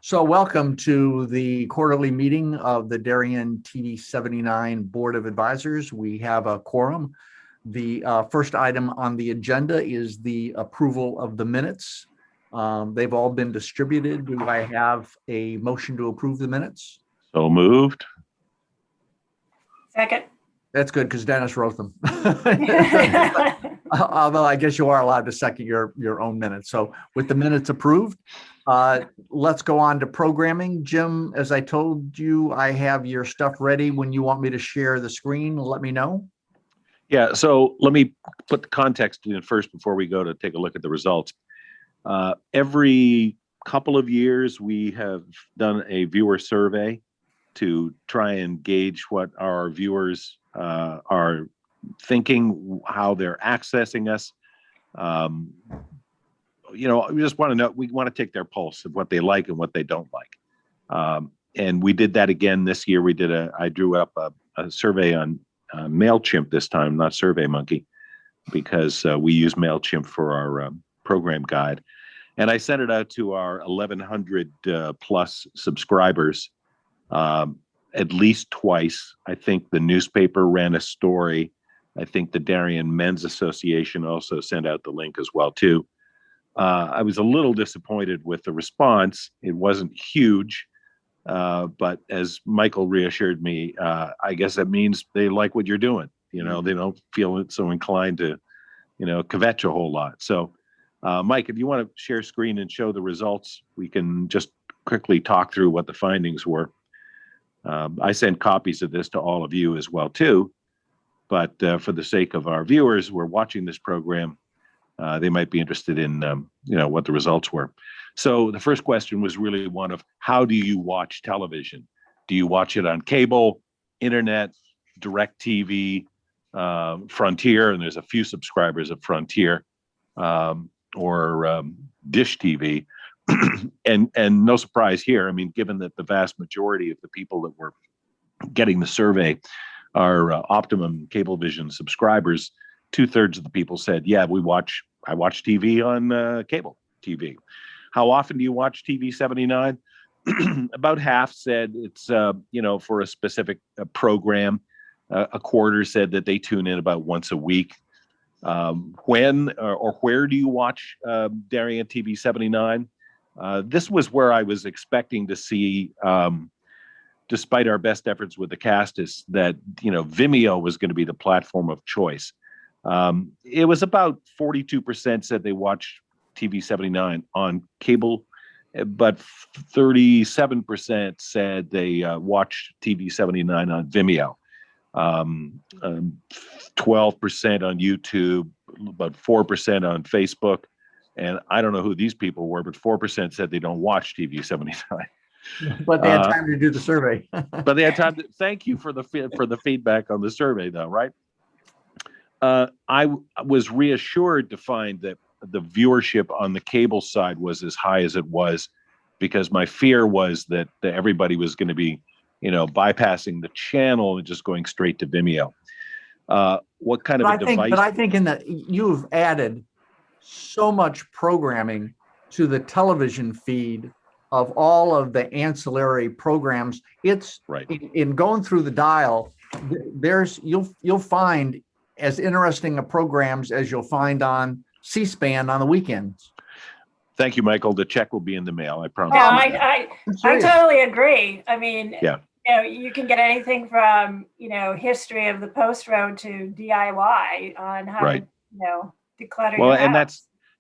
So welcome to the quarterly meeting of the Darien TV79 Board of Advisors. We have a quorum. The first item on the agenda is the approval of the minutes. They've all been distributed. Do I have a motion to approve the minutes? So moved. Second. That's good because Dennis wrote them. Although I guess you are allowed to second your own minutes. So with the minutes approved, let's go on to programming. Jim, as I told you, I have your stuff ready. When you want me to share the screen, let me know. Yeah, so let me put the context in first before we go to take a look at the results. Every couple of years, we have done a viewer survey to try and gauge what our viewers are thinking, how they're accessing us. We just want to know, we want to take their pulse of what they like and what they don't like. And we did that again this year. I drew up a survey on MailChimp this time, not SurveyMonkey, because we use MailChimp for our program guide. And I sent it out to our 1,100 plus subscribers at least twice. I think the newspaper ran a story. I think the Darien Men's Association also sent out the link as well, too. I was a little disappointed with the response. It wasn't huge, but as Michael reassured me, I guess that means they like what you're doing. They don't feel it so inclined to, kvetch a whole lot. So, Mike, if you want to share screen and show the results, we can just quickly talk through what the findings were. I sent copies of this to all of you as well, too. But for the sake of our viewers who are watching this program, they might be interested in, what the results were. So the first question was really one of, how do you watch television? Do you watch it on cable, internet, direct TV, Frontier, and there's a few subscribers of Frontier, or Dish TV? and no surprise here. I mean, given that the vast majority of the people that were getting the survey are Optimum Cablevision subscribers, 2/3 of the people said, yeah, I watch TV on cable TV. How often do you watch TV79? About half said it's, for a specific program. A quarter said that they tune in about once a week. When or where do you watch Darien TV79? This was where I was expecting to see, despite our best efforts with the cast, is that, Vimeo was going to be the platform of choice. It was about 42% said they watched TV79 on cable, but 37% said they watched TV79 on Vimeo. 12% on YouTube, about 4% on Facebook. And I don't know who these people were, but 4% said they don't watch TV79. But they had time to do the survey. But they had time to. Thank you for the feedback on the survey, though, right? I was reassured to find that the viewership on the cable side was as high as it was, because my fear was that everybody was going to be, bypassing the channel and just going straight to Vimeo. What kind of a device? But I think in that you've added so much programming to the television feed of all of the ancillary programs. It's right. In going through the dial, you'll find as interesting a programs as you'll find on C-SPAN on the weekends. Thank you, Michael. The check will be in the mail. I promise. Yeah, I totally agree. I mean, yeah. You can get anything from, history of the post road to DIY on how to, declutter your house. And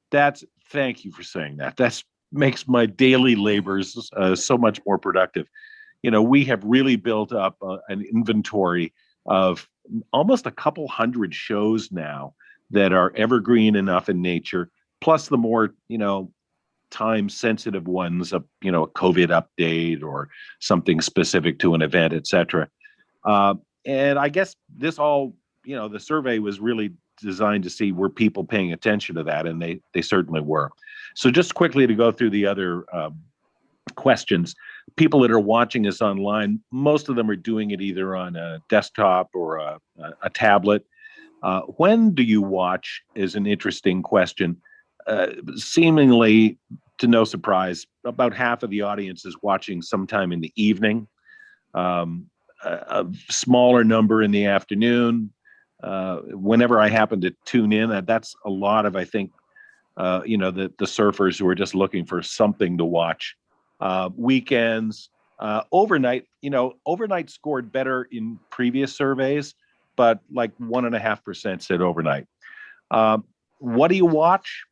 that's thank you for saying that. That's makes my daily labors so much more productive. We have really built up an inventory of almost a couple hundred shows now that are evergreen enough in nature, plus the more, time sensitive ones, a COVID update or something specific to an event, etc. And I guess this all, the survey was really designed to see were people paying attention to that, and they certainly were. So just quickly to go through the other questions, people that are watching us online, most of them are doing it either on a desktop or a tablet. When do you watch is an interesting question. Seemingly to no surprise, about half of the audience is watching sometime in the evening. A smaller number in the afternoon. Whenever I happen to tune in, that's a lot of, I think, the surfers who are just looking for something to watch. Weekends, overnight, overnight scored better in previous surveys, but like 1.5% said overnight. What do you watch?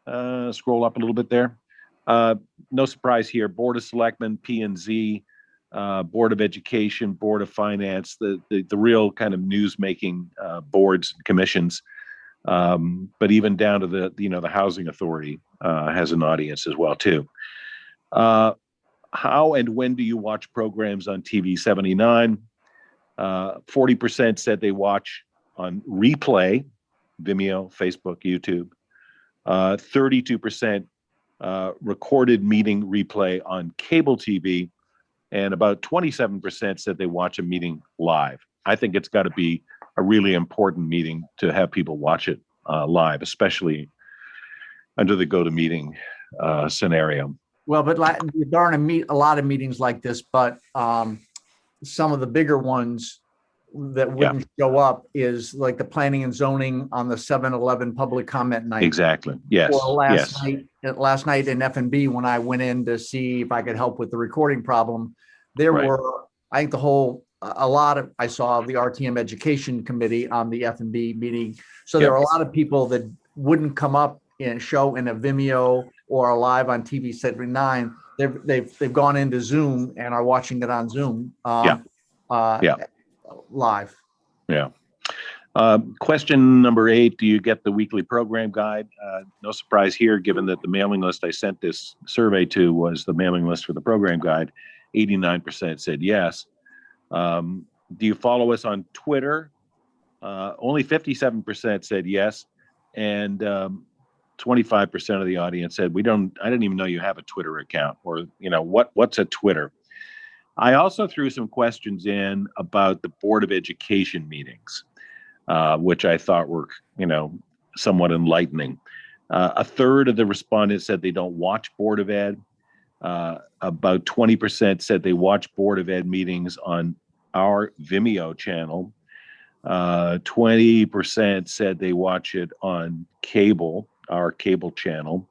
Scroll up a little bit there. No surprise here. Board of Selectmen, P&Z, Board of Education, Board of Finance, the real kind of news-making boards and commissions. But even down to the Housing Authority has an audience as well too. How and when do you watch programs on TV79? 40% said they watch on replay, Vimeo, Facebook, YouTube. 32% recorded meeting replay on cable TV, and about 27% said they watch a meeting live. I think it's got to be a really important meeting to have people watch it live, especially under the GoToMeeting scenario. Well, but there aren't a lot of meetings like this, but some of the bigger ones that wouldn't show up is like the planning and zoning on the 7-Eleven public comment night. Exactly. Yes. Or last night in F&B, when I went in to see if I could help with the recording problem, there were, I think I saw the RTM Education Committee on the F&B meeting. So there are a lot of people that wouldn't come up and show in a Vimeo or live on TV79. They've gone into Zoom and are watching it on Zoom. Live. Yeah. Question number 8, do you get the weekly program guide? No surprise here, given that the mailing list I sent this survey to was the mailing list for the program guide. 89% said yes. Do you follow us on Twitter? Only 57% said yes. And 25% of the audience said, I didn't even know you have a Twitter account, or, what's a Twitter? I also threw some questions in about the Board of Education meetings, which I thought were, somewhat enlightening. A third of the respondents said they don't watch Board of Ed. About 20% said they watch Board of Ed meetings on our Vimeo channel. 20% said they watch it on cable, our cable channel.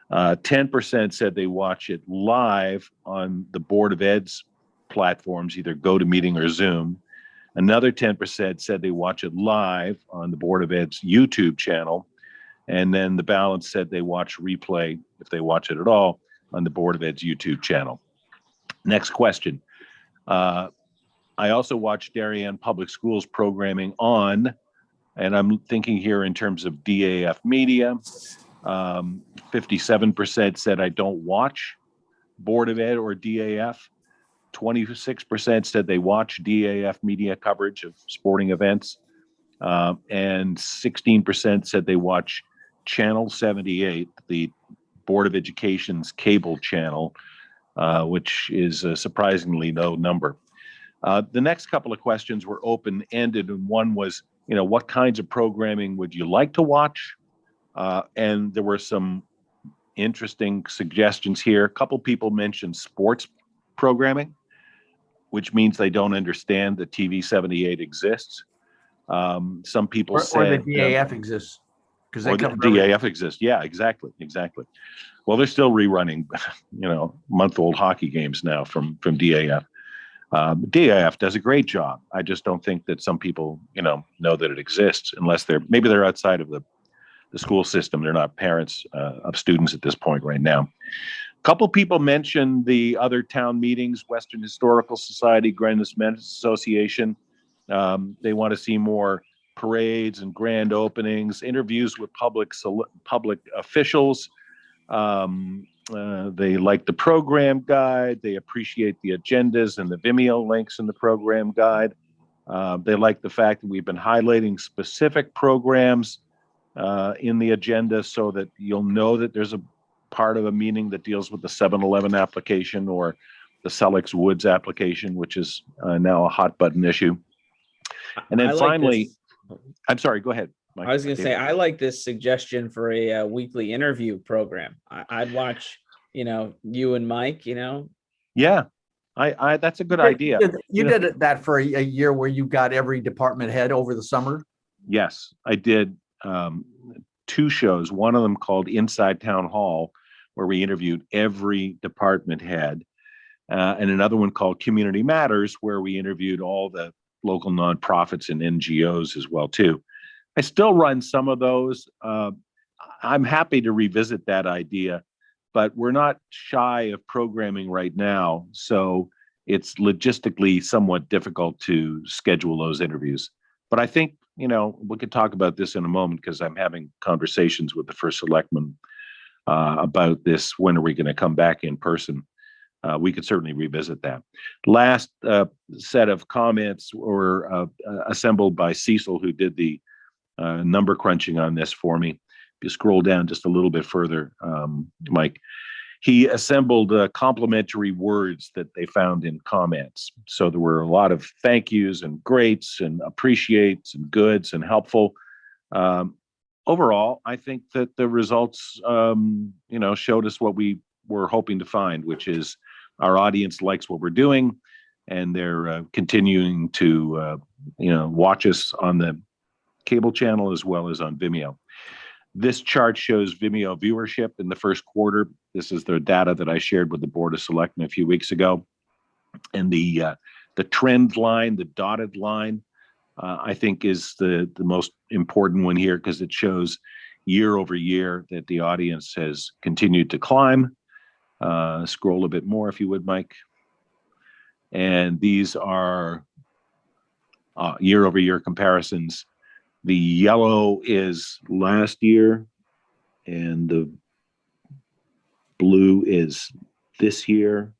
10% said they watch it live on the Board of Ed's platforms, either GoToMeeting or Zoom. Another 10% said they watch it live on the Board of Ed's YouTube channel. And then the balance said they watch replay, if they watch it at all, on the Board of Ed's YouTube channel. Next question. I also watch Darien Public Schools programming on, and I'm thinking here in terms of DAF media. 57% said I don't watch Board of Ed or DAF. 26% said they watch DAF media coverage of sporting events. And 16% said they watch Channel 78, the Board of Education's cable channel, which is a surprisingly low number. The next couple of questions were open-ended, and one was, what kinds of programming would you like to watch? And there were some interesting suggestions here. A couple people mentioned sports programming, which means they don't understand that TV78 exists. Some people said... Or the DAF exists. Or the DAF exists. Yeah, exactly. Well, they're still rerunning, month-old hockey games now from DAF. DAF does a great job. I just don't think that some people, know that it exists, unless maybe they're outside of the school system. They're not parents of students at this point right now. A couple people mentioned the other town meetings, Western Historical Society, Greenwich Men's Association. They want to see more parades and grand openings, interviews with public officials. They like the program guide. They appreciate the agendas and the Vimeo links in the program guide. They like the fact that we've been highlighting specific programs in the agenda so that you'll know that there's a part of a meeting that deals with the 7-Eleven application or the Sellex Woods application, which is now a hot button issue. And then finally, I'm sorry, go ahead. Mike, I was going to say, David? I like this suggestion for a weekly interview program. I'd watch, you and Mike, Yeah, I that's a good idea. You did that for a year where you got every department head over the summer. Yes, I did 2 shows. One of them called Inside Town Hall, where we interviewed every department head, and another one called Community Matters, where we interviewed all the local nonprofits and NGOs as well too. I still run some of those. I'm happy to revisit that idea, but we're not shy of programming right now, so it's logistically somewhat difficult to schedule those interviews. But I think, we could talk about this in a moment, because I'm having conversations with the first selectman about this. When are we going to come back in person? We could certainly revisit that. Last set of comments were assembled by Cecil, who did the number crunching on this for me. If you scroll down just a little bit further, Mike, he assembled complimentary words that they found in comments. So there were a lot of thank yous and greats and appreciates and goods and helpful. Overall, I think that the results, showed us what we were hoping to find, which is our audience likes what we're doing, and they're continuing to, watch us on the cable channel as well as on Vimeo. This chart shows Vimeo viewership in the first quarter. This is the data that I shared with the Board of Selectmen a few weeks ago. And the trend line, the dotted line, I think is the most important one here, because it shows year over year that the audience has continued to climb. Scroll a bit more if you would, Mike. And these are year over year comparisons. The yellow is last year, and the blue is this year,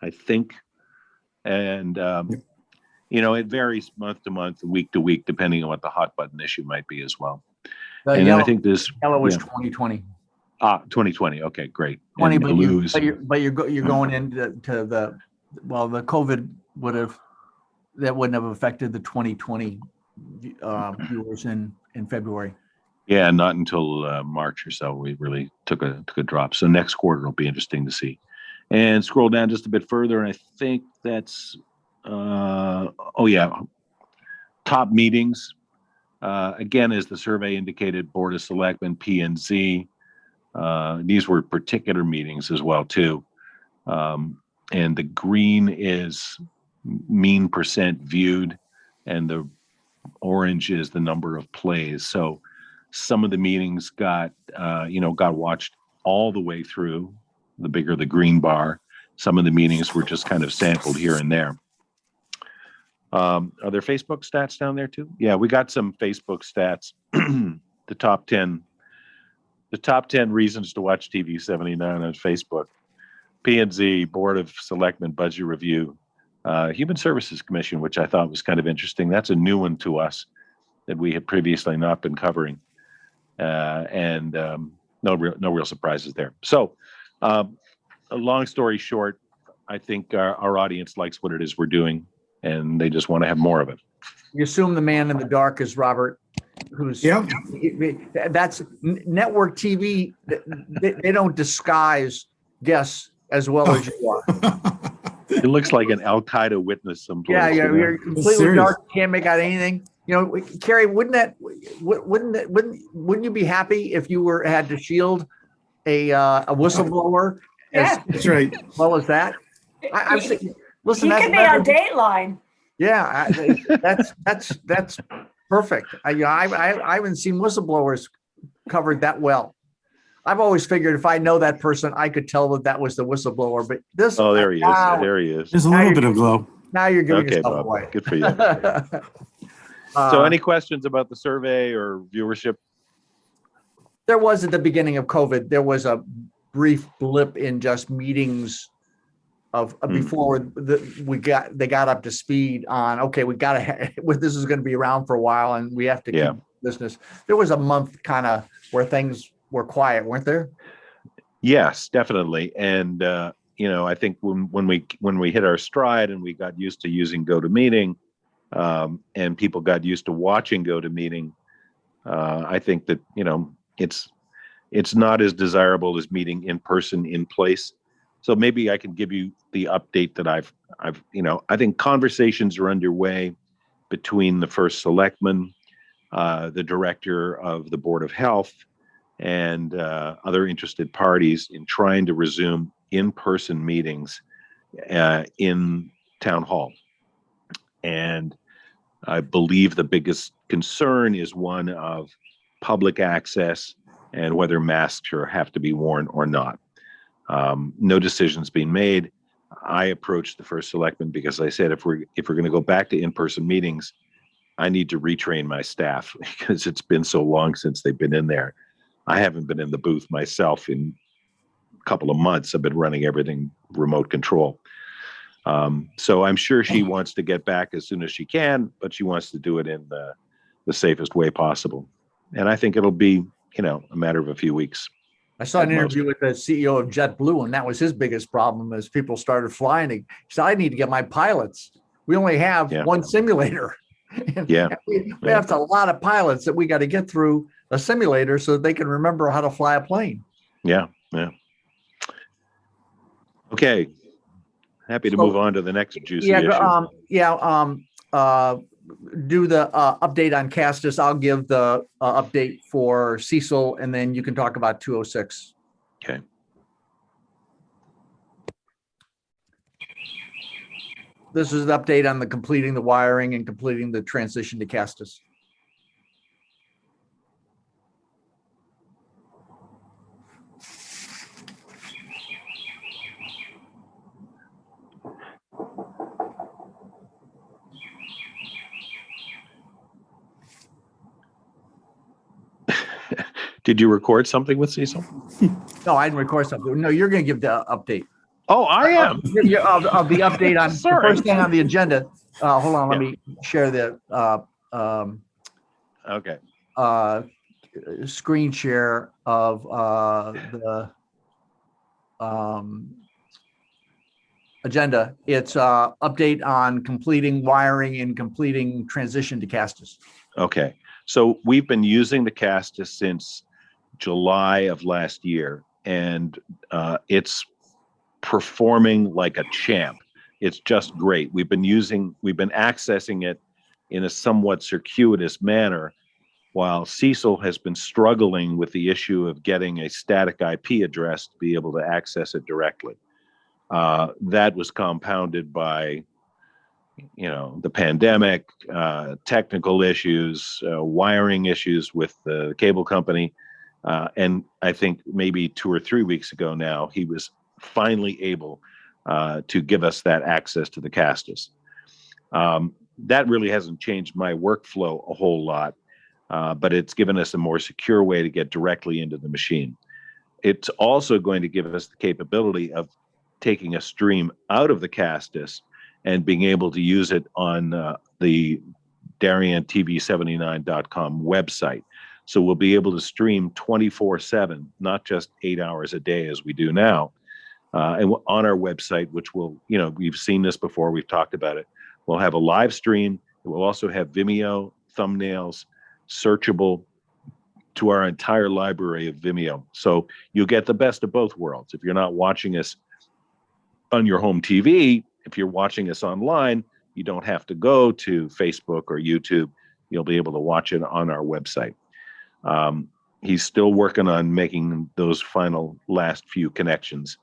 I think. And, it varies month to month, week to week, depending on what the hot button issue might be as well. And yellow, I think this yellow was 2020. 2020. Okay, great. 20, and you're going into the COVID wouldn't have affected the 2020 viewers in February. Yeah, not until March or so we really took a drop. So next quarter will be interesting to see. And scroll down just a bit further, and I think that's top meetings. Again, as the survey indicated, Board of Selectmen, P&Z. These were particular meetings as well too. And the green is mean percent viewed, and the orange is the number of plays. So some of the meetings got watched all the way through, the bigger the green bar. Some of the meetings were just kind of sampled here and there. Are there Facebook stats down there too? Yeah, we got some Facebook stats. The top 10 reasons to watch TV79 on Facebook. P&Z, Board of Selectmen Budget Review, Human Services Commission, which I thought was kind of interesting. That's a new one to us that we had previously not been covering, and no real surprises there. So, a long story short, I think our audience likes what it is we're doing, and they just want to have more of it. You assume the man in the dark is Robert, who's that's network TV. They don't disguise guests as well as you are. It looks like an Al Qaeda witness someplace. Yeah, you're completely dark. Can't make out anything. Carrie, wouldn't you be happy if you had to shield a whistleblower? Yeah, that's right. As well as that, I was thinking. Listen, you could be on Dateline. Yeah, that's perfect. I haven't seen whistleblowers covered that well. I've always figured if I know that person, I could tell that was the whistleblower. But this, there he is. There he is. There's a little bit of glow. Now you're giving yourself Bob, away. good for you. So, any questions about the survey or viewership? There was at the beginning of COVID. There was a brief blip in just meetings of before they got up to speed on. Okay, we got to. This is going to be around for a while, and we have to keep business. There was a month kind of where things were quiet, weren't there? Yes, definitely. And I think when we hit our stride and we got used to using GoToMeeting, and people got used to watching GoToMeeting, I think that, it's not as desirable as meeting in person in place. So maybe I can give you the update that I think conversations are underway between the first selectman, the director of the Board of Health, and other interested parties in trying to resume in-person meetings in town hall. And I believe the biggest concern is one of public access and whether masks have to be worn or not. No decisions being made. I approached the first selectman because I said, if we're going to go back to in-person meetings, I need to retrain my staff because it's been so long since they've been in there. I haven't been in the booth myself in a couple of months. I've been running everything remote control. So I'm sure she wants to get back as soon as she can, but she wants to do it in the safest way possible. And I think it'll be, a matter of a few weeks. I saw an interview with the CEO of JetBlue, and that was his biggest problem as people started flying. He said, I need to get my pilots. We only have one simulator. And we have a lot of pilots that we got to get through a simulator so that they can remember how to fly a plane. Yeah. Okay. Happy to move on to the next juicy issue. Do the update on Castus. I'll give the update for Cecil, and then you can talk about 206. Okay. This is the update on the completing the wiring and completing the transition to Castus. Did you record something with Cecil? No, I didn't record something. No, you're going to give the update. Oh, I am. Of the update on the first thing on the agenda. Hold on, let me share the screen share of the agenda. It's update on completing wiring and completing transition to Castus. Okay, so we've been using the Castus since July of last year, and it's performing like a champ. It's just great. We've been accessing it in a somewhat circuitous manner, while Cecil has been struggling with the issue of getting a static IP address to be able to access it directly. That was compounded by, the pandemic, technical issues, wiring issues with the cable company. And I think maybe 2 or 3 weeks ago now, he was finally able to give us that access to the Castus. That really hasn't changed my workflow a whole lot, but it's given us a more secure way to get directly into the machine. It's also going to give us the capability of taking a stream out of the Castus and being able to use it on the Darien TV79.com website. So we'll be able to stream 24/7, not just 8 hours a day as we do now. And on our website, which will, we've seen this before, we've talked about it. We'll have a live stream. It will also have Vimeo, thumbnails, searchable to our entire library of Vimeo. So you'll get the best of both worlds. If you're not watching us on your home TV, if you're watching us online, you don't have to go to Facebook or YouTube. You'll be able to watch it on our website. He's still working on making those final last few connections.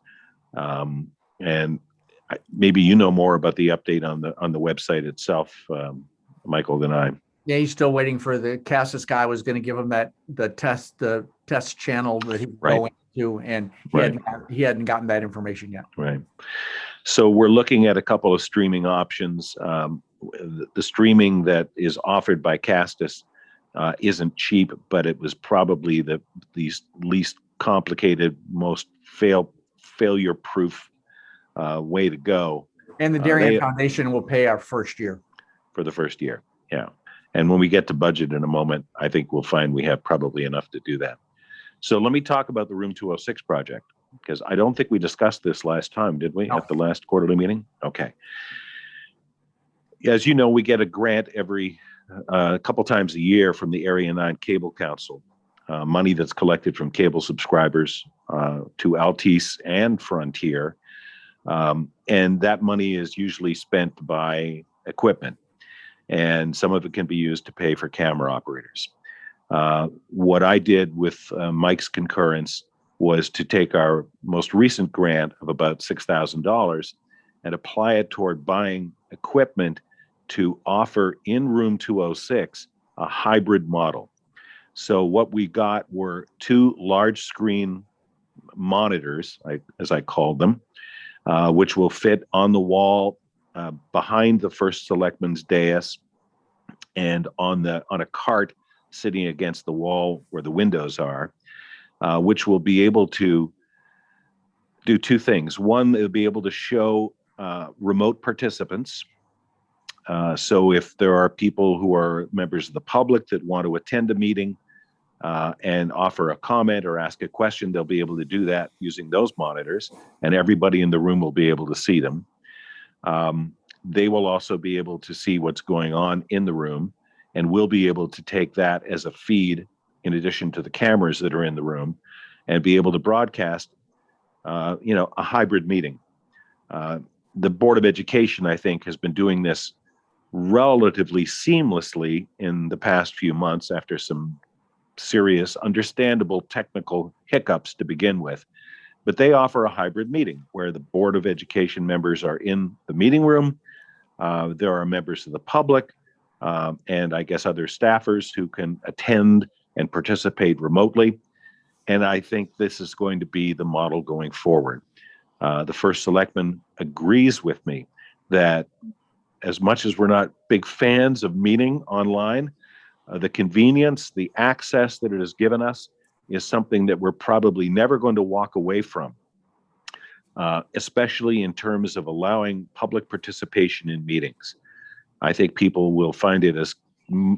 And maybe you know more about the update on the website itself, Michael, than I. Yeah, he's still waiting for the Castus guy was going to give him the test channel that he was going to, and he hadn't gotten that information yet. Right. So we're looking at a couple of streaming options. The streaming that is offered by Castus isn't cheap, but it was probably the least complicated, most failure-proof way to go. And the Darien Foundation will pay our first year. For the first year, yeah. And when we get to budget in a moment, I think we'll find we have probably enough to do that. So let me talk about the Room 206 project, because I don't think we discussed this last time, did we, at the last quarterly meeting? Okay. as you know, we get a grant every a couple times a year from the Area 9 Cable Council, money that's collected from cable subscribers to Altice and Frontier. And that money is usually spent by equipment, and some of it can be used to pay for camera operators. What I did with Mike's concurrence was to take our most recent grant of about $6,000 and apply it toward buying equipment to offer in room 206 a hybrid model. So what we got were 2 large screen monitors, as I called them, which will fit on the wall behind the first selectman's dais and on a cart sitting against the wall where the windows are, which will be able to do 2 things. One, it'll be able to show remote participants. So if there are people who are members of the public that want to attend a meeting and offer a comment or ask a question, they'll be able to do that using those monitors, and everybody in the room will be able to see them. They will also be able to see what's going on in the room, and we'll be able to take that as a feed in addition to the cameras that are in the room and be able to broadcast, a hybrid meeting. The Board of Education, I think, has been doing this relatively seamlessly in the past few months after some serious, understandable technical hiccups to begin with. But they offer a hybrid meeting where the Board of Education members are in the meeting room. There are members of the public and I guess other staffers who can attend and participate remotely. And I think this is going to be the model going forward. The first selectman agrees with me that as much as we're not big fans of meeting online, the convenience, the access that it has given us is something that we're probably never going to walk away from, especially in terms of allowing public participation in meetings. I think people will find it as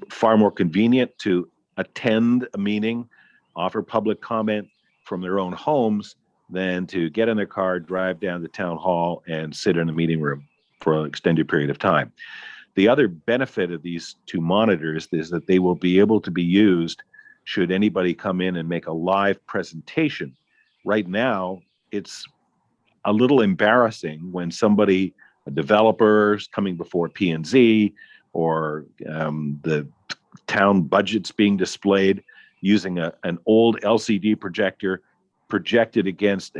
far more convenient to attend a meeting, offer public comment from their own homes than to get in their car, drive down to town hall, and sit in a meeting room for an extended period of time. The other benefit of these 2 monitors is that they will be able to be used should anybody come in and make a live presentation. Right now, it's a little embarrassing when somebody, a developer, is coming before P&Z or the town budget's being displayed using an old LCD projector projected against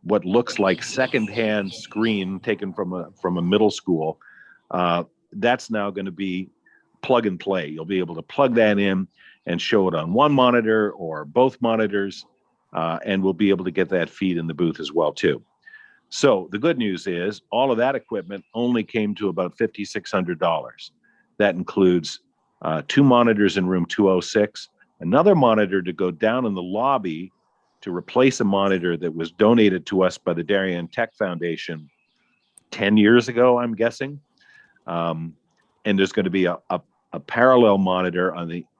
what looks like secondhand screen taken from a middle school. That's now going to be plug and play. You'll be able to plug that in and show it on one monitor or both monitors, and we'll be able to get that feed in the booth as well too. So the good news is all of that equipment only came to about $5,600. That includes 2 monitors in room 206, another monitor to go down in the lobby to replace a monitor that was donated to us by the Darien Tech Foundation 10 years ago, I'm guessing. And there's going to be a parallel monitor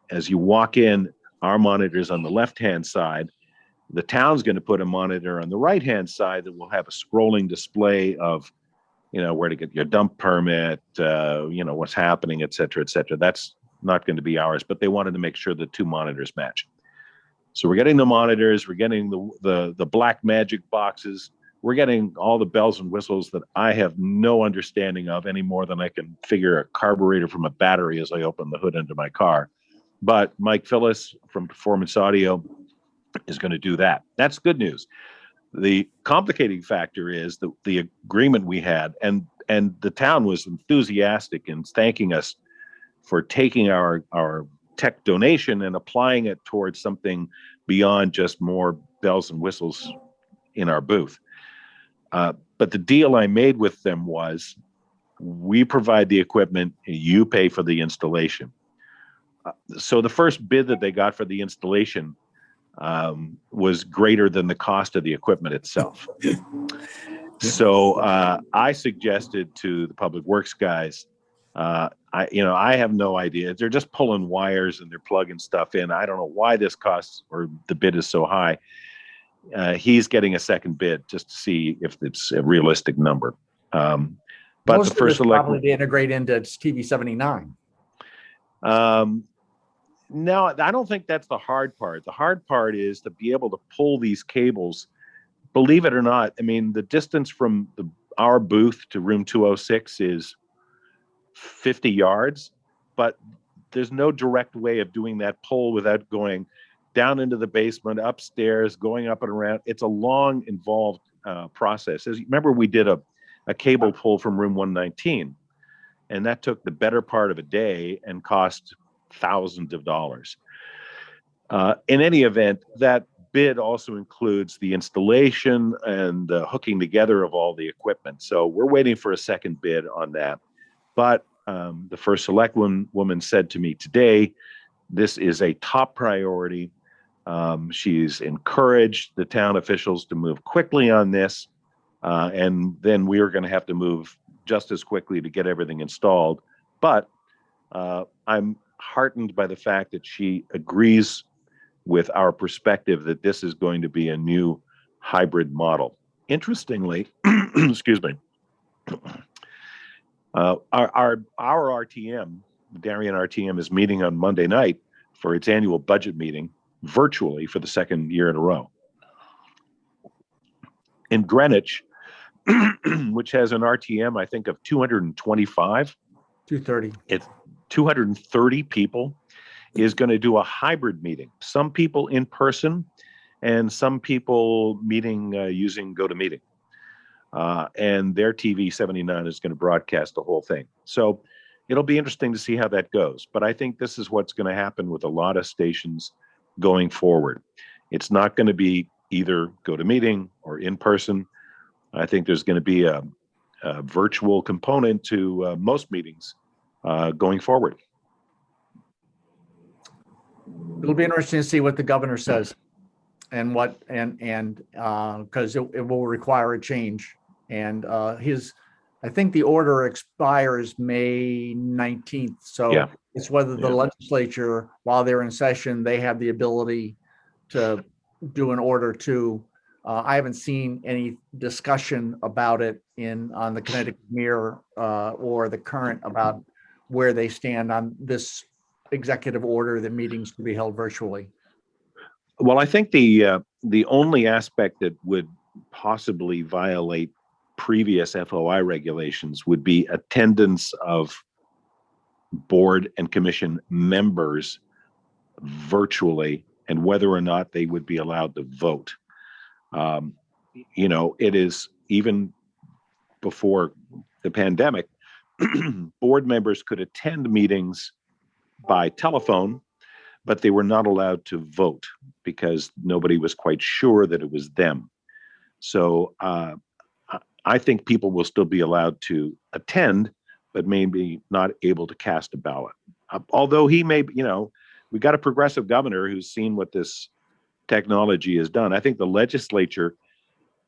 as you walk in, our monitor's on the left-hand side. The town's going to put a monitor on the right-hand side that will have a scrolling display of, where to get your dump permit, what's happening, et cetera, et cetera. That's not going to be ours, but they wanted to make sure the 2 monitors match. So we're getting the monitors, we're getting the black magic boxes, we're getting all the bells and whistles that I have no understanding of any more than I can figure a carburetor from a battery as I open the hood into my car. But Mike Phyllis from Performance Audio is going to do that. That's good news. The complicating factor is the agreement we had, and the town was enthusiastic in thanking us for taking our tech donation and applying it towards something beyond just more bells and whistles in our booth. But the deal I made with them was we provide the equipment, you pay for the installation. So the first bid that they got for the installation was greater than the cost of the equipment itself. So I suggested to the public works guys, I have no idea. They're just pulling wires and they're plugging stuff in. I don't know why this costs or the bid is so high. He's getting a second bid just to see if it's a realistic number. But Most the first of it's probably select, to integrate into TV79. no, I don't think that's the hard part. The hard part is to be able to pull these cables. Believe it or not, I mean, the distance from our booth to room 206 is 50 yards, but there's no direct way of doing that pull without going down into the basement, upstairs, going up and around. It's a long, involved process. As you remember, we did a cable pull from room 119, and that took the better part of a day and cost thousands of dollars. In any event, that bid also includes the installation and the hooking together of all the equipment. So we're waiting for a second bid on that. But the first select woman said to me today, this is a top priority. She's encouraged the town officials to move quickly on this. And then we are going to have to move just as quickly to get everything installed. But I'm heartened by the fact that she agrees with our perspective that this is going to be a new hybrid model. Interestingly, excuse me, our RTM, Darien RTM, is meeting on Monday night for its annual budget meeting virtually for the second year in a row. In Greenwich, which has an RTM, I think, of 225, 230. it's 230 people, is going to do a hybrid meeting. Some people in person and some people meeting using GoToMeeting. And their TV79 is going to broadcast the whole thing. So it'll be interesting to see how that goes. But I think this is what's going to happen with a lot of stations going forward. It's not going to be either GoToMeeting or in person. I think there's going to be a virtual component to most meetings going forward. It'll be interesting to see what the governor says and what, and because it will require a change. And I think the order expires May 19th. So Yeah. it's whether the legislature, while they're in session, they have the ability to do an order to. I haven't seen any discussion about it on the Connecticut Mirror or the Current about where they stand on this executive order that meetings can be held virtually. Well, I think the only aspect that would possibly violate previous FOI regulations would be attendance of board and commission members virtually and whether or not they would be allowed to vote. It is even before the pandemic, board members could attend meetings by telephone, but they were not allowed to vote because nobody was quite sure that it was them. So I think people will still be allowed to attend, but maybe not able to cast a ballot. Although he may, we got a progressive governor who's seen what this technology has done. I think the legislature,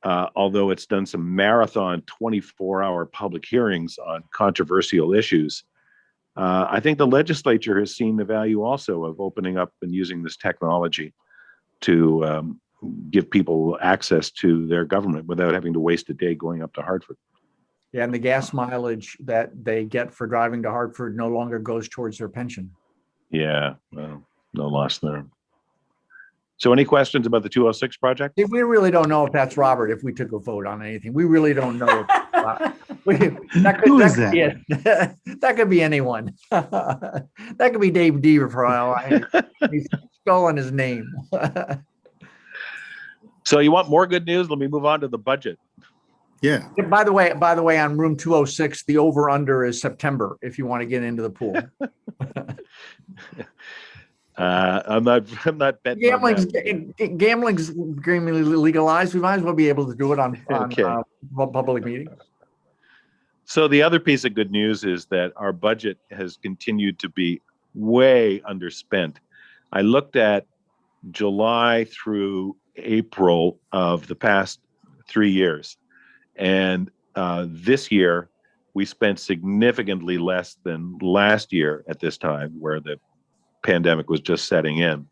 although it's done some marathon 24-hour public hearings on controversial issues, I think the legislature has seen the value also of opening up and using this technology to give people access to their government without having to waste a day going up to Hartford. Yeah, and the gas mileage that they get for driving to Hartford no longer goes towards their pension. Yeah, well, no loss there. So any questions about the 206 project? We really don't know if that's Robert, if we took a vote on anything. We really don't know. That could be anyone. That could be Dave Deaver for all he's stolen his name. So you want more good news? Let me move on to the budget. Yeah. By the way, on room 206, the over under is September if you want to get into the pool. I'm not betting. Gambling's legalized. We might as well be able to do it on public meetings. So the other piece of good news is that our budget has continued to be way underspent. I looked at July through April of the past 3 years, and this year we spent significantly less than last year at this time, where the pandemic was just setting in,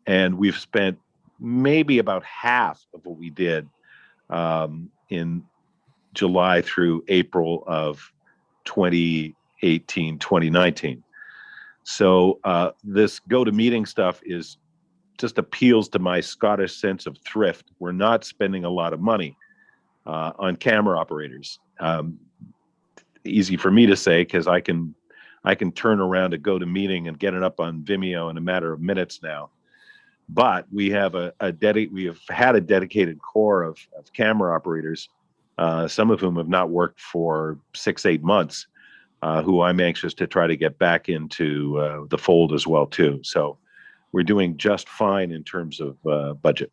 and we've spent maybe about half of what we did in July through April of 2018, 2019. So this go-to-meeting stuff just appeals to my Scottish sense of thrift. We're not spending a lot of money on camera operators. Easy for me to say because I can turn around a go-to-meeting and get it up on Vimeo in a matter of minutes now. But we have we have had a dedicated core of camera operators, some of whom have not worked for 6-8 months, who I'm anxious to try to get back into the fold as well too. So we're doing just fine in terms of budget.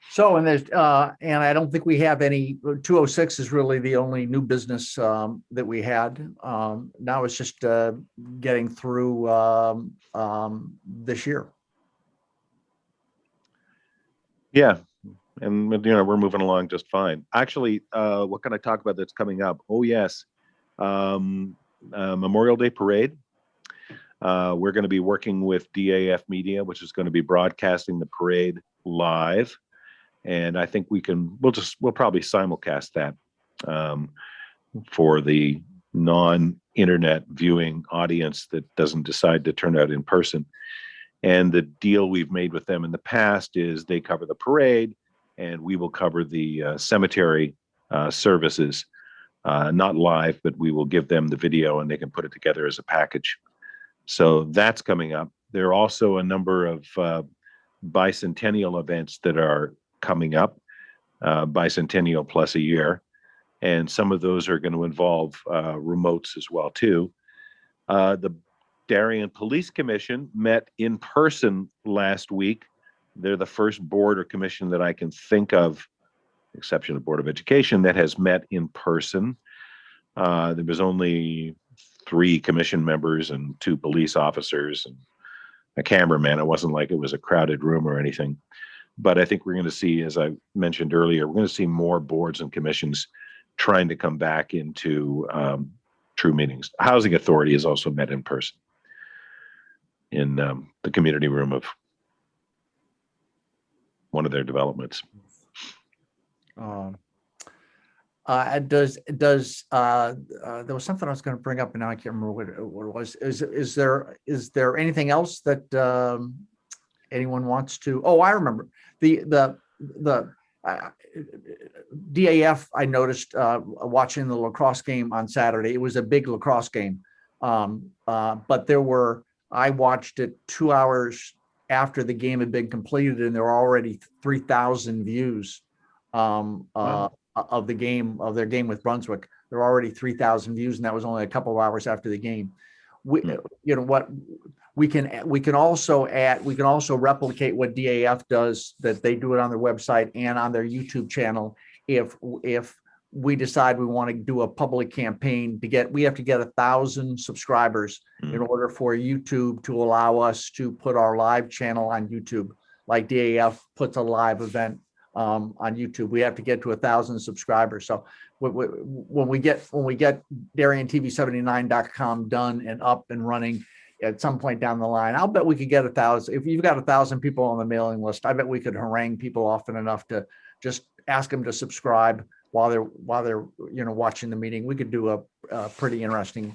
So, and there's, and I don't think we have any, 206 is really the only new business that we had. Now it's just getting through this year. Yeah. And, we're moving along just fine. Actually, what can I talk about that's coming up? Oh, yes. Memorial Day Parade. We're going to be working with DAF Media, which is going to be broadcasting the parade live. And I think we'll probably simulcast that for the non-internet viewing audience that doesn't decide to turn out in person. And the deal we've made with them in the past is they cover the parade and we will cover the cemetery services, not live, but we will give them the video and they can put it together as a package. So that's coming up. There are also a number of bicentennial events that are coming up, bicentennial plus a year, and some of those are going to involve remotes as well too. The Darien Police Commission met in person last week. They're the first board or commission that I can think of, exception of Board of Education, that has met in person. There was only 3 commission members and 2 police officers and a cameraman. It wasn't like it was a crowded room or anything. But I think we're going to see, as I mentioned earlier, we're going to see more boards and commissions trying to come back into true meetings. Housing Authority has also met in person in the community room of one of their developments. There was something I was going to bring up and now I can't remember what it was. Is there anything else that anyone wants to? Oh, I remember the DAF. I noticed watching the lacrosse game on Saturday. It was a big lacrosse game, but I watched it 2 hours after the game had been completed, and there were already 3,000 views wow. Of their game with Brunswick. There were already 3,000 views, and that was only a couple of hours after the game. We can also replicate what DAF does, that they do it on their website and on their YouTube channel. If we decide we want to do a public campaign we have to get 1,000 subscribers in order for YouTube to allow us to put our live channel on YouTube. Like DAF puts a live event on YouTube, we have to get to 1,000 subscribers. So when we get DarienTV79.com done and up and running at some point down the line, I'll bet we could get 1,000. If you've got 1,000 people on the mailing list, I bet we could harangue people often enough to just ask them to subscribe while they're watching the meeting. We could do a pretty interesting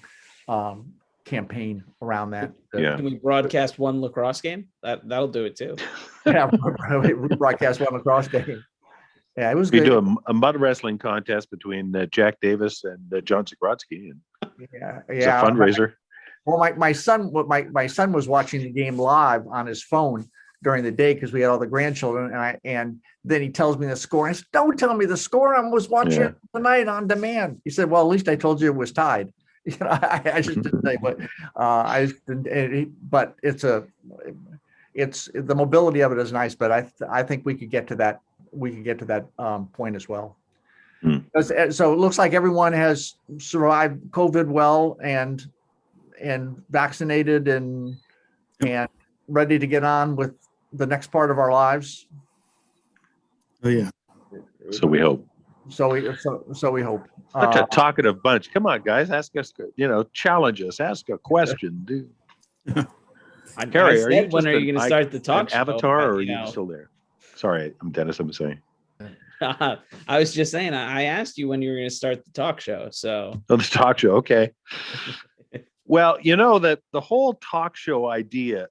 campaation around that. Yeah. Can we broadcast one lacrosse game? That'll do it too. Yeah, we broadcast one lacrosse game. Yeah, it was good. We do a mud wrestling contest between Jack Davis and John Zagrodzky, and it's a fundraiser. Well, my son was watching the game live on his phone during the day because we had all the grandchildren, and then he tells me the score. I said, "Don't tell me the score. I was watching it tonight on demand." He said, "Well, at least I told you it was tied." I just didn't say, but but it's the mobility of it is nice. But I think we could get to that. We could get to that point as well. So it looks like everyone has survived COVID well and vaccinated and ready to get on with the next part of our lives. Oh yeah. So we hope. So we hope. Such a talkative bunch. Come on, guys, ask us. Challenge us. Ask a question, dude. When are you going to start the talk show? Avatar, or are you still there? Sorry, I'm Dennis. I'm saying. I was just saying, I asked you when you were going to start the talk show. So Oh, the talk show. Okay. Well, that the whole talk show idea,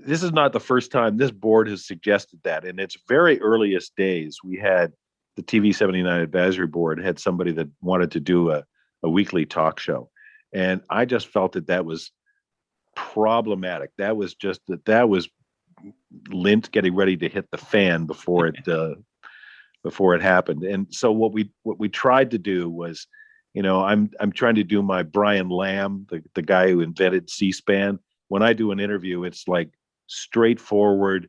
this is not the first time this board has suggested that. In its very earliest days, we had the TV79 advisory board had somebody that wanted to do a weekly talk show. And I just felt that was problematic. That was lint getting ready to hit the fan before it happened. And so what we tried to do was, I'm trying to do my Brian Lamb, the guy who invented C-SPAN. When I do an interview, it's like straightforward,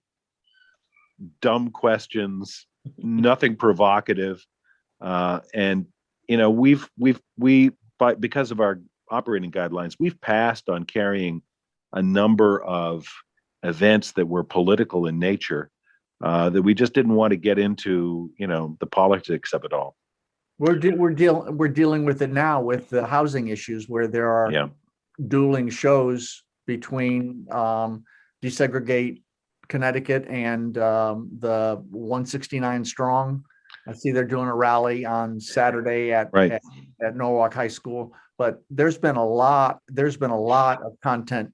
dumb questions, nothing provocative. And because of our operating guidelines, we've passed on carrying a number of events that were political in nature, that we just didn't want to get into, the politics of it all. We're dealing with it now with the housing issues, where there are dueling shows between Desegregate Connecticut and the 169 Strong. I see they're doing a rally on Saturday at Norwalk High School. But there's been a lot of content,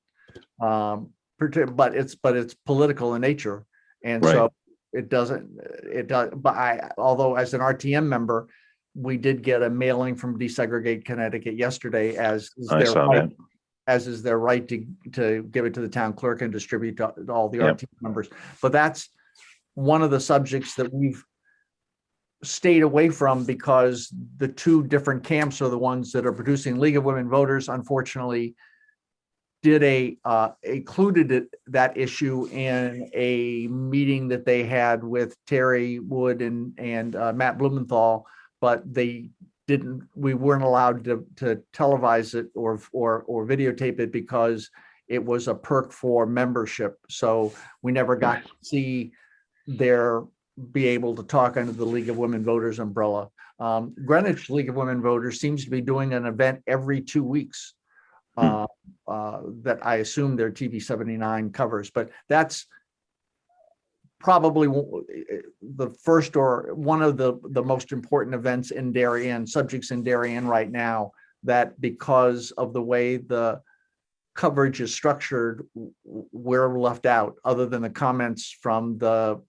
but it's political in nature, and so it does. But although as an RTM member, we did get a mailing from Desegregate Connecticut yesterday, as is their right to give it to the town clerk and distribute to all the RTM members. But that's one of the subjects that we've stayed away from, because the two different camps are the ones that are producing. League of Women Voters, unfortunately, included that issue in a meeting that they had with Terry Wood and Matt Blumenthal, but we weren't allowed to televise it or videotape it because it was a perk for membership. So we never got to see be able to talk under the League of Women Voters umbrella. Greenwich League of Women Voters seems to be doing an event every 2 weeks that I assume their TV79 covers, but that's probably the first or one of the most important events in Darien, subjects in Darien right now, that because of the way the coverage is structured, we're left out, other than the comments from the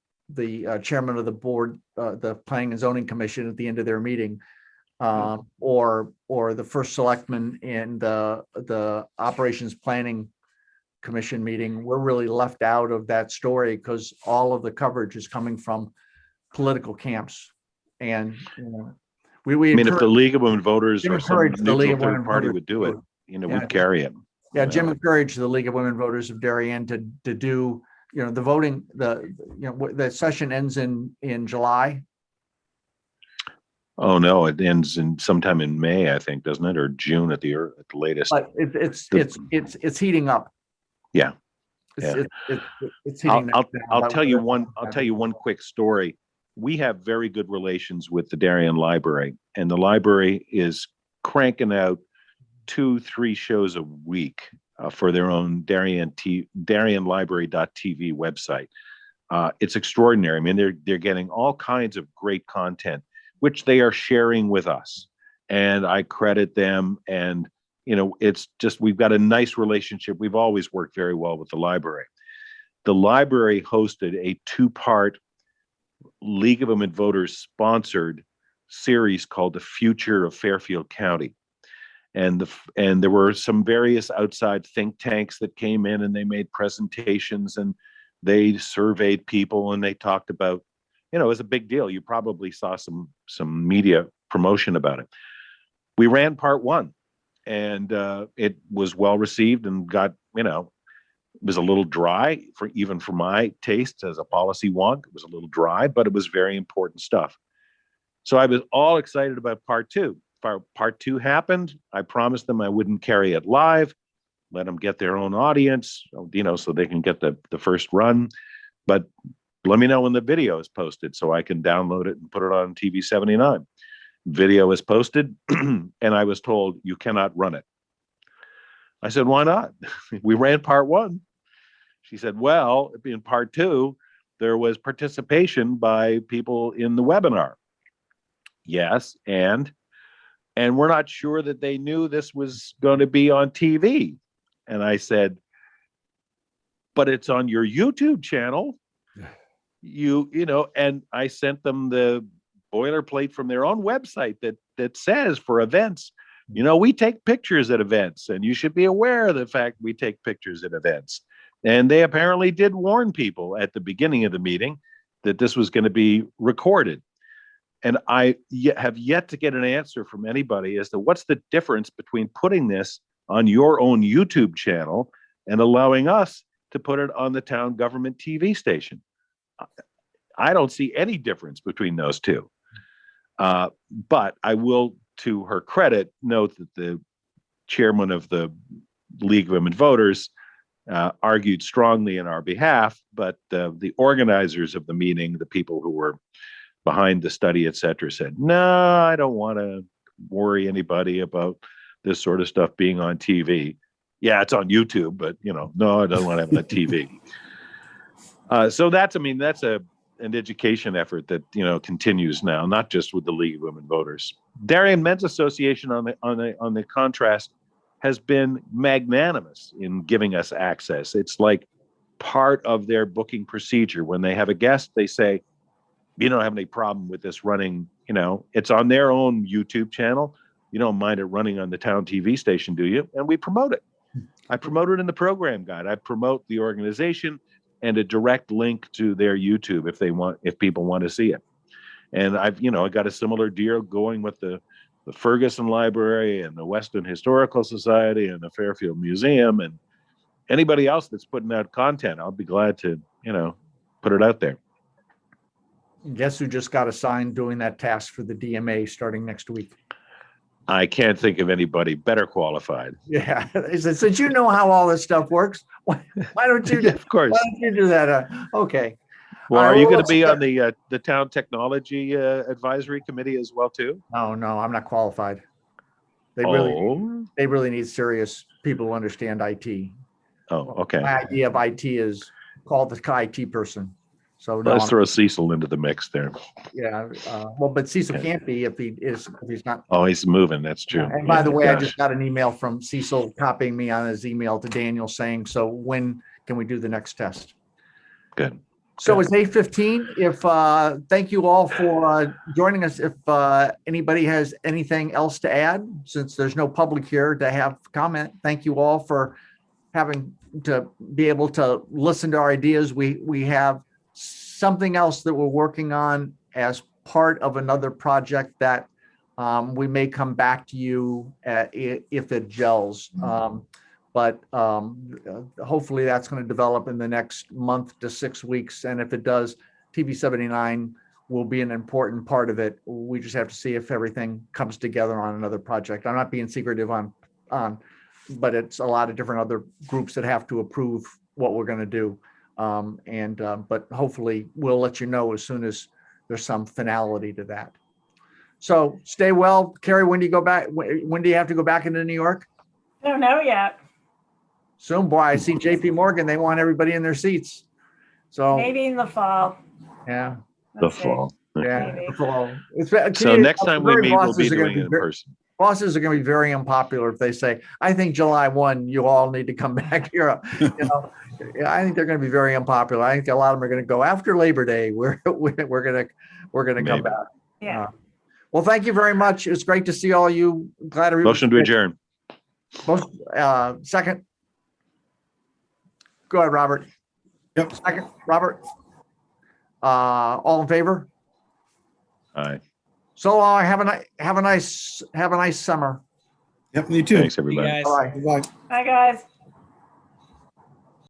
chairman of the board, the Planning and Zoning Commission at the end of their meeting, or the first selectman in the Operations Planning Commission meeting. We're really left out of that story because all of the coverage is coming from political camps. And if the League of Women Voters or some neutral third party would do it, we'd carry it. Yeah, Jim encouraged the League of Women Voters of Darien to do, the voting, the session ends in July. Oh no, it ends sometime in May, I think, doesn't it, or June at the latest? But it's heating up. Yeah, it's heating up. I'll tell you one quick story. We have very good relations with the Darien Library, and the library is cranking out 2-3 shows a week for their own DarienLibrary.tv website. It's extraordinary. I mean, they're getting all kinds of great content, which they are sharing with us, and I credit them. And it's just, we've got a nice relationship. We've always worked very well with the library. The library hosted a 2-part League of Women Voters sponsored series called The Future of Fairfield County. And there were some various outside think tanks that came in, and they made presentations, and they surveyed people, and they talked about, it was a big deal. You probably saw some media promotion about it. We ran part 1, and it was well received and got, it was a little dry even for my taste as a policy wonk. It was a little dry, but it was very important stuff. So I was all excited about part 2. Part 2 happened. I promised them I wouldn't carry it live, let them get their own audience, so they can get the first run. But let me know when the video is posted so I can download it and put it on TV79. Video is posted, and I was told, you cannot run it. I said, why not? We ran part 1. She said, well, in part 2, there was participation by people in the webinar. Yes, and we're not sure that they knew this was going to be on TV. And I said, but it's on your YouTube channel. You know, and I sent them the boilerplate from their own website that says for events, you know, we take pictures at events, and you should be aware of the fact we take pictures at events. And they apparently did warn people at the beginning of the meeting that this was going to be recorded. And I have yet to get an answer from anybody as to what's the difference between putting this on your own YouTube channel and allowing us to put it on the town government TV station. I don't see any difference between those two. But I will, to her credit, note that the chairman of the League of Women Voters argued strongly in our behalf, but the organizers of the meeting, the people who were behind the study, et cetera, said, no, I don't want to worry anybody about this sort of stuff being on TV. Yeah, it's on YouTube, but, you know, no, I don't want to have it on TV. So that's an education effort that, you know, continues now, not just with the League of Women Voters. Darien Men's Association on the contrast has been magnanimous in giving us access. It's like part of their booking procedure. When they have a guest, they say, you don't have any problem with this running, you know, it's on their own YouTube channel. You don't mind it running on the town TV station, do you? And we promote it. I promote it in the program guide. I promote the organization and a direct link to their YouTube if people want to see it. And I got a similar deal going with the Ferguson Library and the Weston Historical Society and the Fairfield Museum and anybody else that's putting out content. I'll be glad to, you know, put it out there. Guess who just got assigned doing that task for the DMA starting next week? I can't think of anybody better qualified. Yeah, he said, since you know how all this stuff works, why don't you? Yeah, of course. Why don't you do that? Okay. Well, All right, are you well, going to be let's- on the town technology advisory committee as well too? No, I'm not qualified. They really need serious people who understand IT. Oh, okay. My idea of IT is call the IT person. So no, Let's throw Cecil into the mix there. yeah. Well, but Cecil can't be if he's not. Oh, he's moving. That's true. And by the way, I gosh. just got an email from Cecil copying me on his email to Daniel saying, so when can we do the next test? Good. So it's 8:15. If thank you all for joining us. If anybody has anything else to add, since there's no public here to have comment, thank you all for having to be able to listen to our ideas. We have something else that we're working on as part of another project that we may come back to you if it gels. But hopefully that's going to develop in the next month to 6 weeks. And if it does, TV79 will be an important part of it. We just have to see if everything comes together on another project. I'm not being secretive on, but it's a lot of different other groups that have to approve what we're going to do. But hopefully we'll let you know as soon as there's some finality to that. So stay well. Carrie, when do you go back? When do you have to go back into New York? I don't know yet. Soon, boy, I see JP Morgan, they want everybody in their seats. So, Maybe in the fall. yeah, The Let's see. fall. yeah. Maybe. the fall. So next time we meet, we'll be doing it in person. Bosses are going to be very unpopular if they say, I think July 1, you all need to come back here. You know, I think they're going to be very unpopular. I think a lot of them are going to go after Labor Day. We're going to come Maybe. back. Yeah. Well, thank you very much. It's great to see all you. Glad to Motion to adjourn. Second. Go ahead, Robert. Yep. Second, Robert. All in favor? Aye. So have a nice summer. Yep, me too. Thanks, everybody. guys. Bye. Bye. Bye, guys.